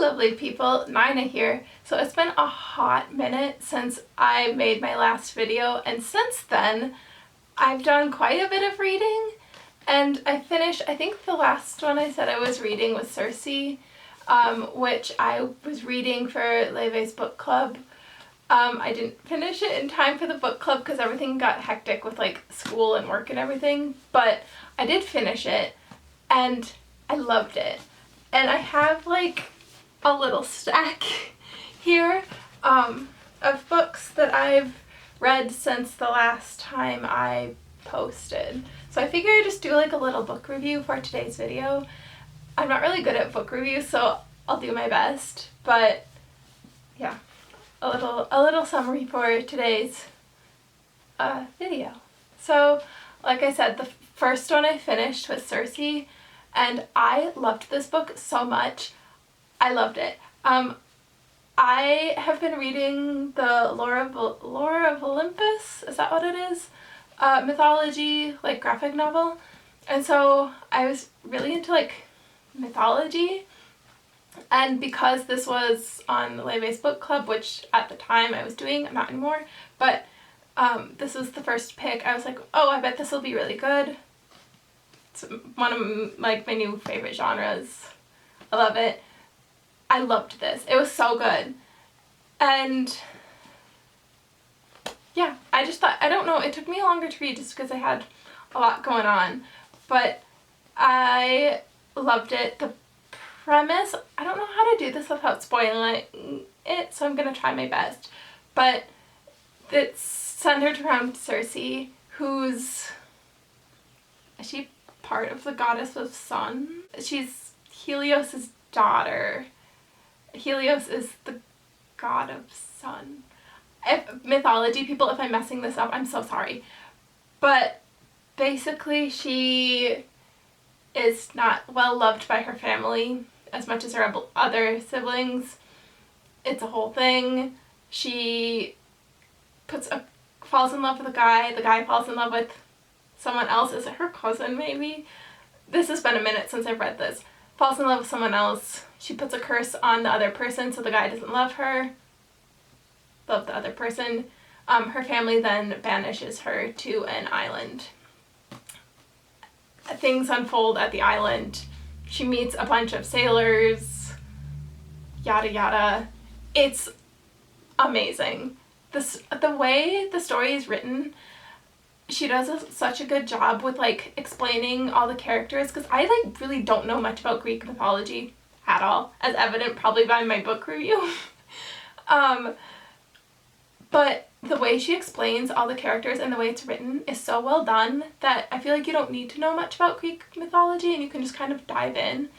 lovely people, Nina here. So it's been a hot minute since I made my last video, and since then I've done quite a bit of reading, and I finished, I think the last one I said I was reading was Circe, which I was reading for Leve's book club. I didn't finish it in time for the book club because everything got hectic with like school and work and everything, but I did finish it and I loved it. And I have like a little stack here of books that I've read since the last time I posted. So I figured I'd just do like a little book review for today's video. I'm not really good at book reviews, so I'll do my best, but yeah, a little summary for today's video. So like I said, the first one I finished was Circe, and I loved this book so much. I loved it. I have been reading the Lore of Olympus, is that what it is? Mythology, like graphic novel. And so I was really into like mythology, and because this was on Leve's book club, which at the time I was doing, I'm not anymore, but this was the first pick. I was like, oh, I bet this will be really good. It's one of like my new favorite genres. I love it. I loved this. It was so good. And yeah, I just thought, I don't know, it took me longer to read just because I had a lot going on, but I loved it. The premise, I don't know how to do this without spoiling it, so I'm going to try my best, but it's centered around Circe, who's, is she part of the goddess of sun? She's Helios's daughter. Helios is the god of sun. Mythology people, if I'm messing this up, I'm so sorry. But basically she is not well loved by her family as much as her other siblings. It's a whole thing. She falls in love with a guy, the guy falls in love with someone else. Is it her cousin maybe? This has been a minute since I've read this. Falls in love with someone else. She puts a curse on the other person so the guy doesn't love her. Love the other person. Her family then banishes her to an island. Things unfold at the island. She meets a bunch of sailors. Yada yada. It's amazing. The way the story is written, she does such a good job with like explaining all the characters, because I like really don't know much about Greek mythology at all, as evident probably by my book review. But the way she explains all the characters and the way it's written is so well done that I feel like you don't need to know much about Greek mythology and you can just kind of dive in.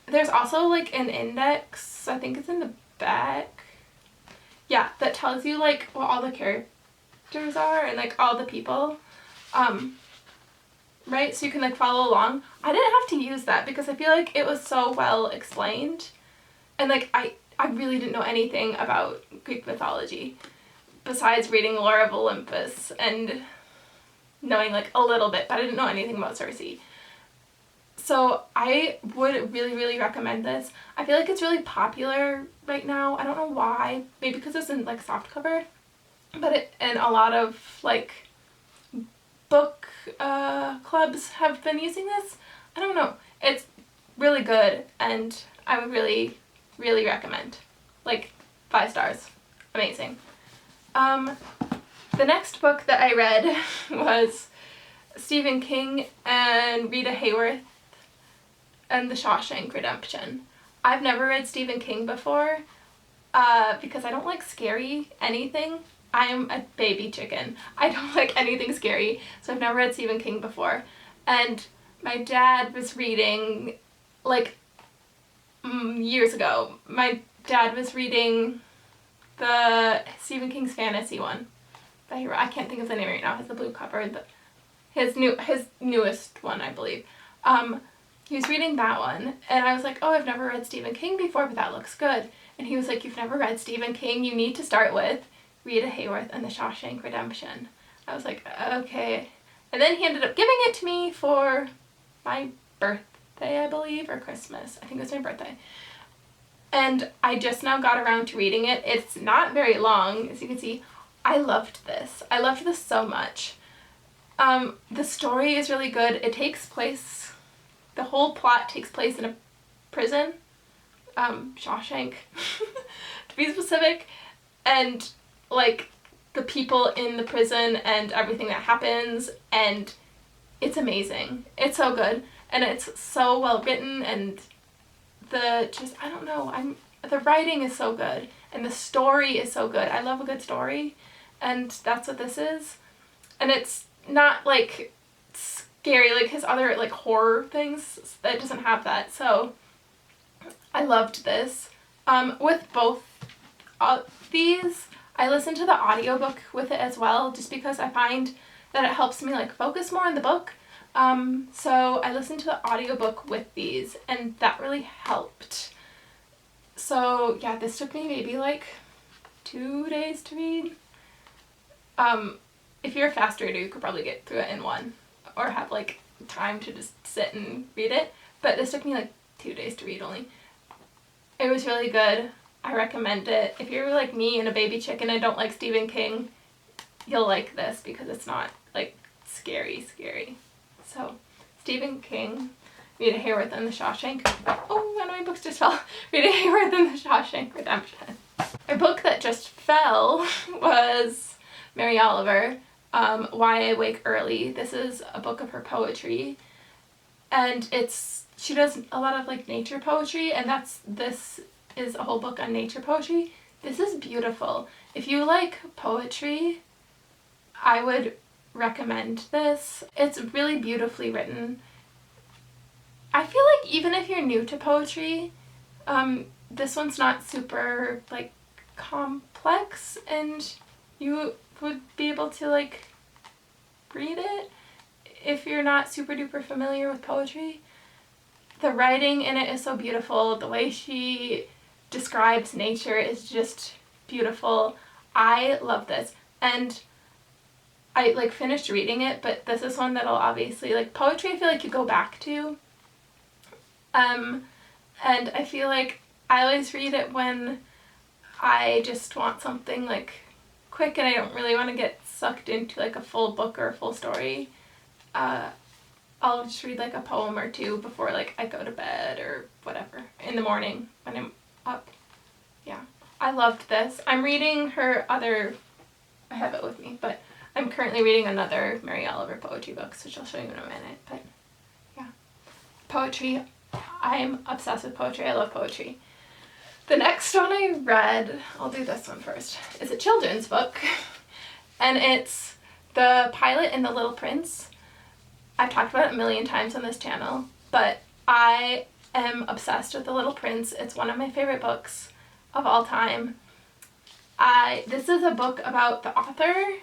There's also like an index, I think it's in the back, yeah, that tells you like what all the characters are and like all the people, right, so you can like follow along. I didn't have to use that because I feel like it was so well explained, and like I really didn't know anything about Greek mythology besides reading Lore of Olympus and knowing like a little bit, but I didn't know anything about Circe. So I would really recommend this. I feel like it's really popular right now. I don't know why. Maybe because it's in like softcover, but and a lot of like book clubs have been using this. I don't know. It's really good and I would really recommend. Like 5 stars. Amazing. The next book that I read was Stephen King and Rita Hayworth and The Shawshank Redemption. I've never read Stephen King before because I don't like scary anything. I'm a baby chicken. I don't like anything scary, so I've never read Stephen King before. And my dad was reading, like, years ago, my dad was reading the Stephen King's fantasy one. I can't think of the name right now. It has the blue cover. His newest one, I believe. He was reading that one, and I was like, oh, I've never read Stephen King before, but that looks good. And he was like, you've never read Stephen King? You need to start with Rita Hayworth and The Shawshank Redemption. I was like, okay. And then he ended up giving it to me for my birthday, I believe, or Christmas. I think it was my birthday. and I just now got around to reading it. It's not very long, as you can see. I loved this. I loved this so much. The story is really good. It takes place, the whole plot takes place in a prison, Shawshank, to be specific, and like the people in the prison and everything that happens, and it's amazing. It's so good, and it's so well written, and I don't know, the writing is so good, and the story is so good. I love a good story, and that's what this is. And it's not like scary like his other like horror things. It doesn't have that, so I loved this. With both these, I listened to the audiobook with it as well, just because I find that it helps me like focus more on the book. So I listened to the audiobook with these, and that really helped. So yeah, this took me maybe like 2 days to read. If you're a fast reader, you could probably get through it in one, or have like time to just sit and read it, but this took me like 2 days to read only. It was really good. I recommend it. If you're like me and a baby chicken and don't like Stephen King, you'll like this because it's not like scary. So, Stephen King, Rita Hayworth and the Shawshank. Oh, one of my books just fell. Rita Hayworth and the Shawshank Redemption. A book that just fell was Mary Oliver, Why I Wake Early. This is a book of her poetry, and she does a lot of like nature poetry, and this is a whole book on nature poetry. This is beautiful. If you like poetry, I would recommend this. It's really beautifully written. I feel like even if you're new to poetry, this one's not super like complex, and you would be able to like read it if you're not super duper familiar with poetry. The writing in it is so beautiful. The way she describes nature is just beautiful. I love this, and I like finished reading it, but this is one that'll obviously, like poetry I feel like you go back to, and I feel like I always read it when I just want something like quick and I don't really want to get sucked into like a full book or a full story. I'll just read like a poem or two before like I go to bed or whatever in the morning when I'm up. Yeah, I loved this. I'm reading her other, I have it with me, but I'm currently reading another Mary Oliver poetry book, which I'll show you in a minute. But yeah, poetry, I'm obsessed with poetry. I love poetry. The next one I read, I'll do this one first, is a children's book, and it's The Pilot and the Little Prince. I've talked about it a million times on this channel, but I am obsessed with The Little Prince. It's one of my favorite books of all time. This is a book about the author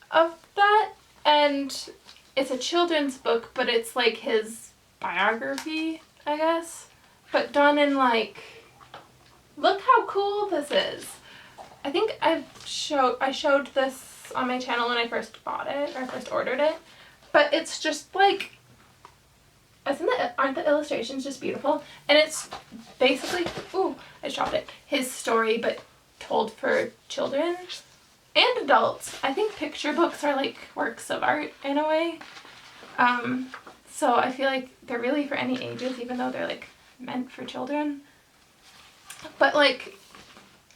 of that, and it's a children's book, but it's like his biography, I guess, but done in like, look how cool this is. I think I showed this on my channel when I first bought it, or I first ordered it, but it's just like, aren't the illustrations just beautiful? And it's basically, ooh, I dropped it, his story, but told for children and adults. I think picture books are like works of art in a way. So I feel like they're really for any ages, even though they're like meant for children. But like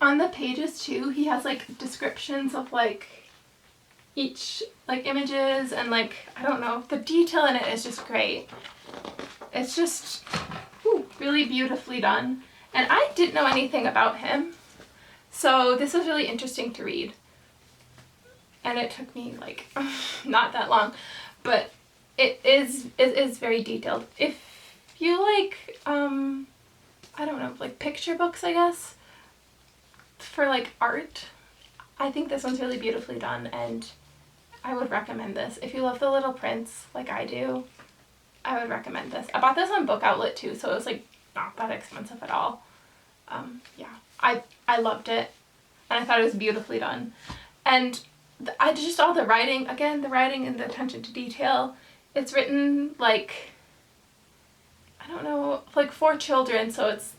on the pages too, he has like descriptions of like each like images, and like, I don't know, the detail in it is just great. It's just really beautifully done. And I didn't know anything about him, so this was really interesting to read. And it took me like not that long, but it is very detailed. If you like, I don't know, like picture books, I guess, for like art, I think this one's really beautifully done, and I would recommend this. If you love The Little Prince like I do, I would recommend this. I bought this on Book Outlet too, so it was like not that expensive at all. Yeah, I loved it, and I thought it was beautifully done. And just all the writing, again, the writing and the attention to detail. It's written like, I don't know, like for children, so it's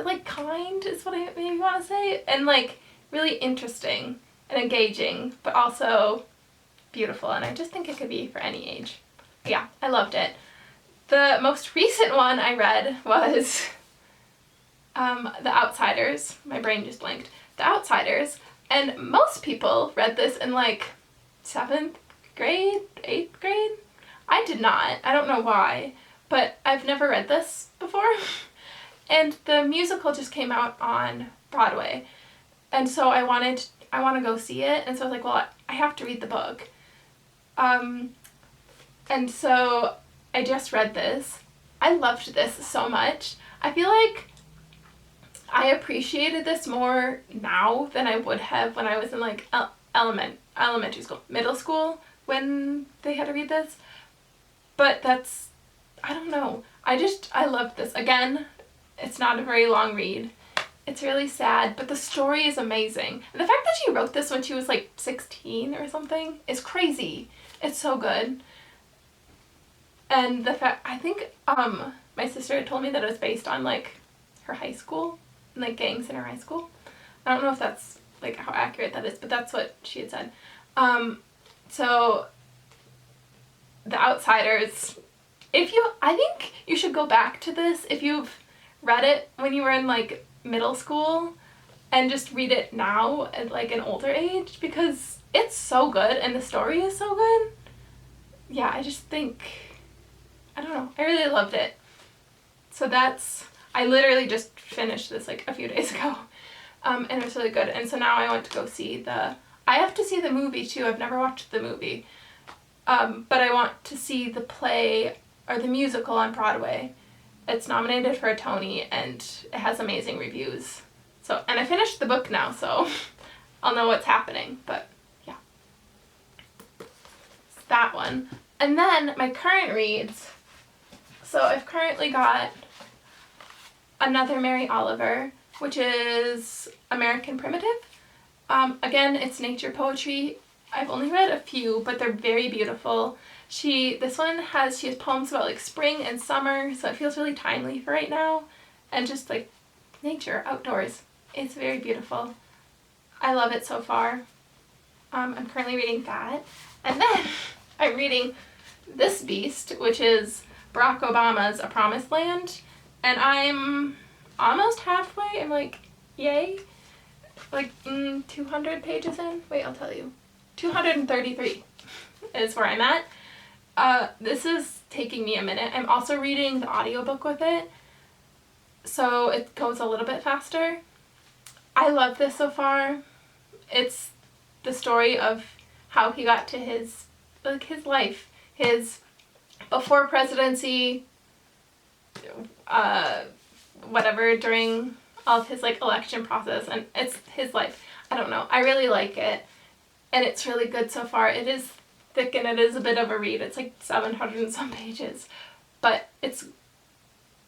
like kind is what I maybe want to say, and like really interesting and engaging, but also beautiful, and I just think it could be for any age. But yeah, I loved it. The most recent one I read was The Outsiders. My brain just blanked. The Outsiders, and most people read this in like 7th grade, 8th grade. I did not. I don't know why, but I've never read this before. And the musical just came out on Broadway, and so I want to go see it, and so I was like, well, I have to read the book. And so I just read this. I loved this so much. I feel like I appreciated this more now than I would have when I was in like elementary school, middle school, when they had to read this. But that's, I don't know. I loved this. Again, it's not a very long read. It's really sad, but the story is amazing. And the fact that she wrote this when she was like 16 or something is crazy. It's so good. And the fact, I think my sister had told me that it was based on like her high school, and like gangs in her high school. I don't know if that's like how accurate that is, but that's what she had said. So The Outsiders, I think you should go back to this if you've read it when you were in like middle school and just read it now at like an older age, because it's so good and the story is so good. Yeah, I just think, I don't know, I really loved it. So I literally just finished this like a few days ago, and it was really good. And so now I want to go see I have to see the movie too. I've never watched the movie, but I want to see the play or the musical on Broadway. It's nominated for a Tony and it has amazing reviews. So, and I finished the book now, so I'll know what's happening, but yeah. It's that one. And then my current reads. So I've currently got Another Mary Oliver, which is American Primitive. Again, it's nature poetry. I've only read a few, but they're very beautiful. She has poems about like spring and summer, so it feels really timely for right now, and just like nature, outdoors. It's very beautiful. I love it so far. I'm currently reading that, and then I'm reading this beast, which is Barack Obama's A Promised Land, and I'm almost halfway. I'm like, yay, like 200 pages in. Wait, I'll tell you. 233 is where I'm at. This is taking me a minute. I'm also reading the audiobook with it, so it goes a little bit faster. I love this so far. It's the story of how he got to his life, his before presidency, whatever, during all of his like election process, and it's his life. I don't know. I really like it, and it's really good so far. It is thick and it is a bit of a read. It's like 700 and some pages, but it's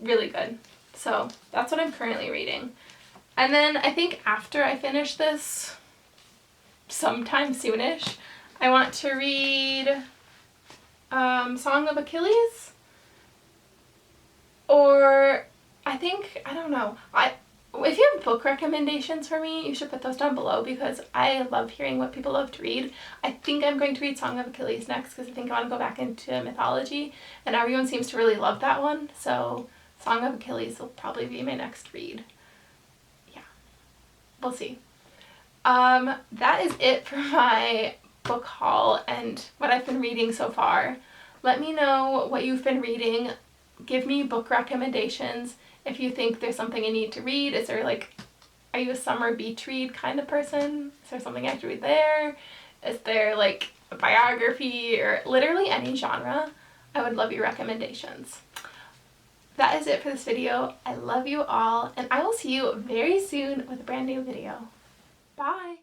really good. So that's what I'm currently reading. And then I think after I finish this, sometime soonish, I want to read Song of Achilles, or I don't know. If you have book recommendations for me, you should put those down below, because I love hearing what people love to read. I think I'm going to read Song of Achilles next, because I think I want to go back into mythology, and everyone seems to really love that one, so Song of Achilles will probably be my next read. Yeah, we'll see. That is it for my book haul and what I've been reading so far. Let me know what you've been reading. Give me book recommendations. If you think there's something I need to read, are you a summer beach read kind of person? Is there something I have to read there? Is there like a biography, or literally any genre? I would love your recommendations. That is it for this video. I love you all, and I will see you very soon with a brand new video. Bye!